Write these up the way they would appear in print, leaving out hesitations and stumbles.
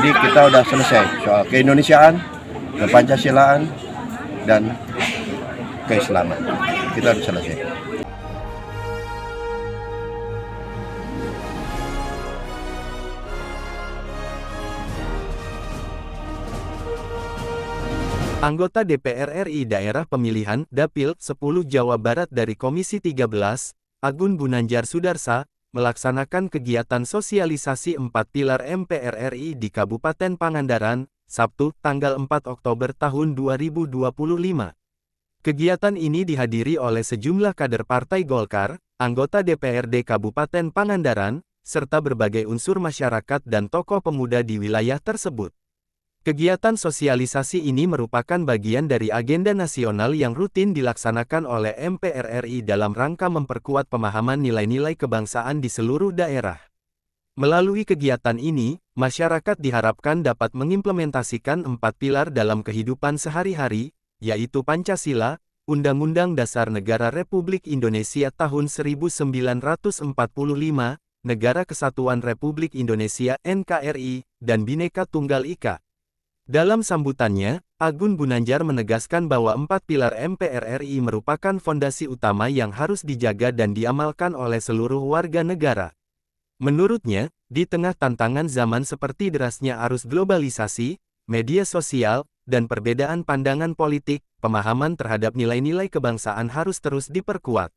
Jadi kita udah selesai soal keindonesiaan, kepancasilaan, dan keislaman. Kita udah selesai. Anggota DPR RI Daerah Pemilihan Dapil 10 Jawa Barat dari Komisi 13, Agun Gunanjar Sudarsa, melaksanakan kegiatan sosialisasi 4 pilar MPR RI di Kabupaten Pangandaran, Sabtu, tanggal 4 Oktober tahun 2025. Kegiatan ini dihadiri oleh sejumlah kader Partai Golkar, anggota DPRD Kabupaten Pangandaran, serta berbagai unsur masyarakat dan tokoh pemuda di wilayah tersebut. Kegiatan sosialisasi ini merupakan bagian dari agenda nasional yang rutin dilaksanakan oleh MPR RI dalam rangka memperkuat pemahaman nilai-nilai kebangsaan di seluruh daerah. Melalui kegiatan ini, masyarakat diharapkan dapat mengimplementasikan 4 pilar dalam kehidupan sehari-hari, yaitu Pancasila, Undang-Undang Dasar Negara Republik Indonesia tahun 1945, Negara Kesatuan Republik Indonesia (NKRI), dan Bhinneka Tunggal Ika. Dalam sambutannya, Agun Gunanjar menegaskan bahwa 4 pilar MPR RI merupakan fondasi utama yang harus dijaga dan diamalkan oleh seluruh warga negara. Menurutnya, di tengah tantangan zaman seperti derasnya arus globalisasi, media sosial, dan perbedaan pandangan politik, pemahaman terhadap nilai-nilai kebangsaan harus terus diperkuat.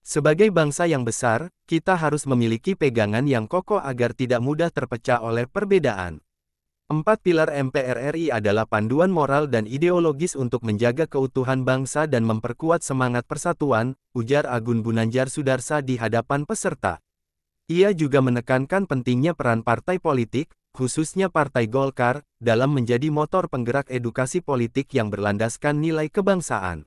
Sebagai bangsa yang besar, kita harus memiliki pegangan yang kokoh agar tidak mudah terpecah oleh perbedaan. 4 pilar MPR RI adalah panduan moral dan ideologis untuk menjaga keutuhan bangsa dan memperkuat semangat persatuan, ujar Agun Gunanjar Sudarsa di hadapan peserta. Ia juga menekankan pentingnya peran partai politik, khususnya Partai Golkar, dalam menjadi motor penggerak edukasi politik yang berlandaskan nilai kebangsaan.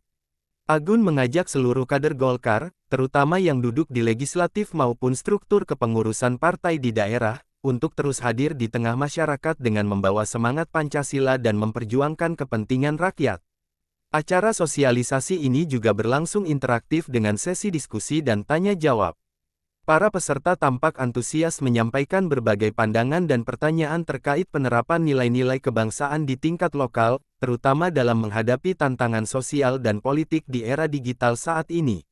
Agun mengajak seluruh kader Golkar, terutama yang duduk di legislatif maupun struktur kepengurusan partai di daerah, untuk terus hadir di tengah masyarakat dengan membawa semangat Pancasila dan memperjuangkan kepentingan rakyat. Acara sosialisasi ini juga berlangsung interaktif dengan sesi diskusi dan tanya jawab. Para peserta tampak antusias menyampaikan berbagai pandangan dan pertanyaan terkait penerapan nilai-nilai kebangsaan di tingkat lokal, terutama dalam menghadapi tantangan sosial dan politik di era digital saat ini.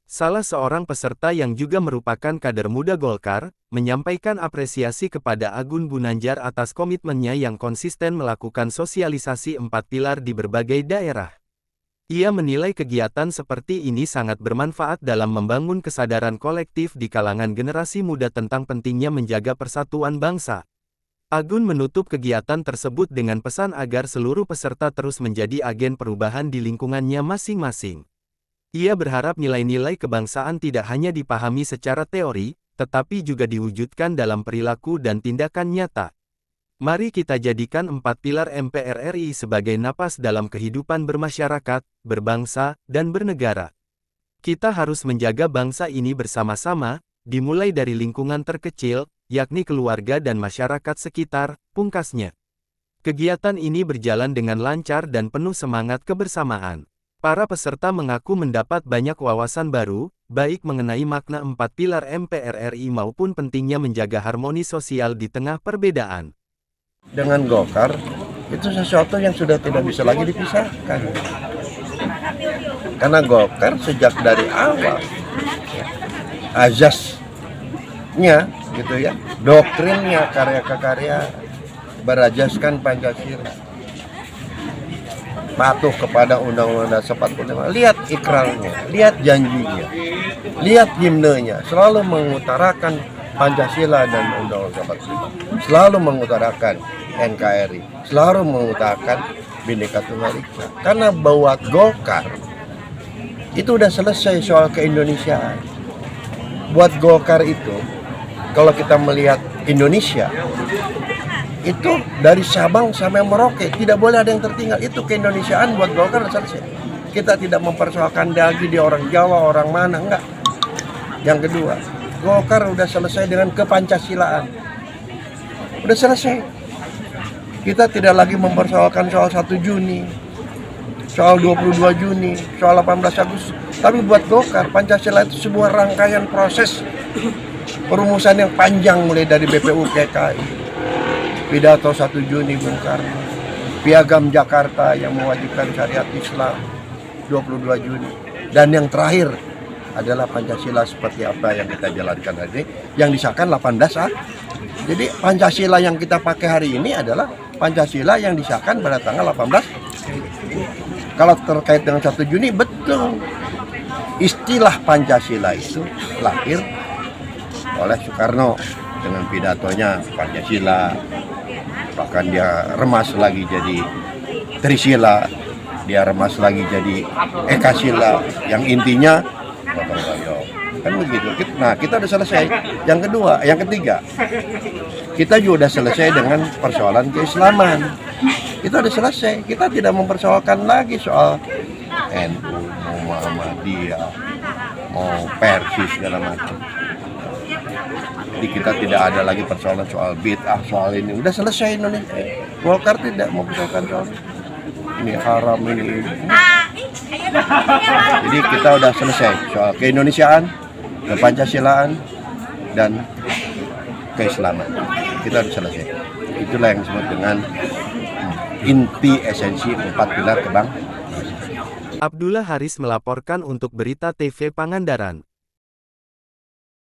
Salah seorang peserta yang juga merupakan kader muda Golkar, menyampaikan apresiasi kepada Agun Gunanjar atas komitmennya yang konsisten melakukan sosialisasi 4 pilar di berbagai daerah. Ia menilai kegiatan seperti ini sangat bermanfaat dalam membangun kesadaran kolektif di kalangan generasi muda tentang pentingnya menjaga persatuan bangsa. Agun menutup kegiatan tersebut dengan pesan agar seluruh peserta terus menjadi agen perubahan di lingkungannya masing-masing. Ia berharap nilai-nilai kebangsaan tidak hanya dipahami secara teori, tetapi juga diwujudkan dalam perilaku dan tindakan nyata. Mari kita jadikan 4 pilar MPR RI sebagai napas dalam kehidupan bermasyarakat, berbangsa, dan bernegara. Kita harus menjaga bangsa ini bersama-sama, dimulai dari lingkungan terkecil, yakni keluarga dan masyarakat sekitar, pungkasnya. Kegiatan ini berjalan dengan lancar dan penuh semangat kebersamaan. Para peserta mengaku mendapat banyak wawasan baru, baik mengenai makna 4 pilar MPR RI maupun pentingnya menjaga harmoni sosial di tengah perbedaan. Dengan Golkar, itu sesuatu yang sudah tidak bisa lagi dipisahkan. Karena Golkar sejak dari awal, azasnya, gitu ya, doktrinnya, karya-karya berajaskan Pancasila. Patuh kepada Undang-Undang Dasar 45. Lihat ikrarnya, lihat janjinya, lihat himnenya, selalu mengutarakan Pancasila dan Undang-Undang 45. Selalu mengutarakan NKRI, selalu mengutarakan Bhinneka Tunggal Ika. Karena buat Golkar itu udah selesai soal keindonesiaan. Buat Golkar itu, kalau kita melihat Indonesia, itu dari Sabang sampai Merauke tidak boleh ada yang tertinggal. Itu keindonesiaan buat Golkar selesai. Kita tidak mempersoalkan lagi dia orang Jawa, orang mana, enggak. Yang kedua, Golkar udah selesai dengan kepancasilaan. Udah selesai. Kita tidak lagi mempersoalkan soal 1 Juni, soal 22 Juni, soal 18 Agustus. Tapi buat Golkar, Pancasila itu sebuah rangkaian proses perumusan yang panjang mulai dari BPUPKI, pidato 1 Juni Bung Karno, Piagam Jakarta yang mewajibkan syariat Islam 22 Juni, dan yang terakhir adalah Pancasila seperti apa yang kita jalankan hari ini, yang disahkan 18 Agustus. Jadi Pancasila yang kita pakai hari ini adalah Pancasila yang disahkan pada tanggal 18. Kalau terkait dengan 1 Juni, betul. Istilah Pancasila itu lahir oleh Soekarno dengan pidatonya Pancasila. Bahkan dia remas lagi jadi Trisila, dia remas lagi jadi Ekasila, yang intinya gotong royong. Kan begitu. Nah, kita udah selesai. Yang kedua, yang ketiga, kita juga udah selesai dengan persoalan keislaman. Kita udah selesai. Kita tidak mempersoalkan lagi soal NU, mau Muhammadiyah, mau Persis segala macam. Jadi kita tidak ada lagi persoalan soal bid'ah, soal ini. Udah selesai Indonesia. Golkar tidak mau persoalkan soal ini haram ini. Jadi kita udah selesai soal keindonesiaan, kepancasilaan, dan keislaman. Kita udah selesai. Itulah yang disebut dengan inti esensi 4 pilar kebangsaan. Abdullah Haris melaporkan untuk Berita TV Pangandaran.